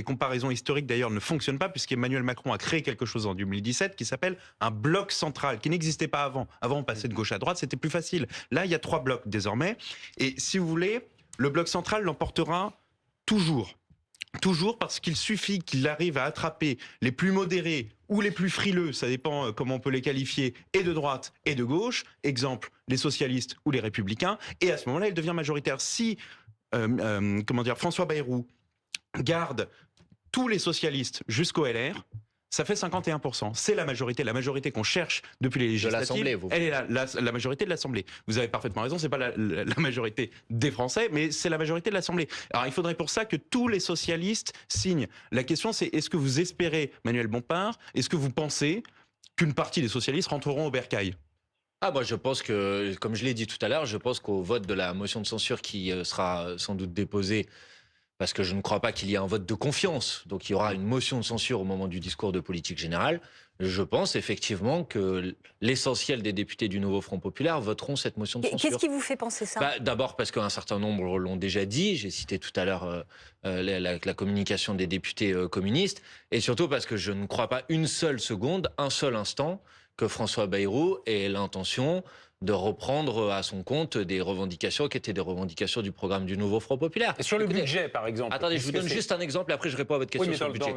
Les comparaisons historiques d'ailleurs ne fonctionnent pas puisqu'Emmanuel Macron a créé quelque chose en 2017 qui s'appelle un bloc central, qui n'existait pas avant. Avant, on passait de gauche à droite, c'était plus facile. Là, il y a 3 blocs désormais. Et si vous voulez, le bloc central l'emportera toujours. Toujours parce qu'il suffit qu'il arrive à attraper les plus modérés ou les plus frileux, ça dépend comment on peut les qualifier, et de droite et de gauche, exemple les socialistes ou les républicains, et à ce moment-là, il devient majoritaire. Si François Bayrou garde tous les socialistes jusqu'au LR, ça fait 51%. C'est la majorité qu'on cherche depuis les législatives. Elle est la majorité de l'Assemblée. Vous avez parfaitement raison, c'est pas la majorité des Français, mais c'est la majorité de l'Assemblée. Alors il faudrait pour ça que tous les socialistes signent. La question c'est, est-ce que vous espérez, Manuel Bompard, est-ce que vous pensez qu'une partie des socialistes rentreront au bercail ? Ah, moi, je pense que, comme je l'ai dit tout à l'heure, je pense qu'au vote de la motion de censure qui sera sans doute déposée, parce que je ne crois pas qu'il y ait un vote de confiance, donc il y aura une motion de censure au moment du discours de politique générale, je pense effectivement que l'essentiel des députés du Nouveau Front Populaire voteront cette motion de censure. Qu'est-ce qui vous fait penser ça ? D'abord parce qu'un certain nombre l'ont déjà dit, j'ai cité tout à l'heure la communication des députés communistes, et surtout parce que je ne crois pas une seule seconde, un seul instant, que François Bayrou ait l'intention de reprendre à son compte des revendications qui étaient des revendications du programme du Nouveau Front Populaire. Et sur le budget, par exemple. Attendez, je vous donne juste un exemple et après je réponds à votre question sur le budget.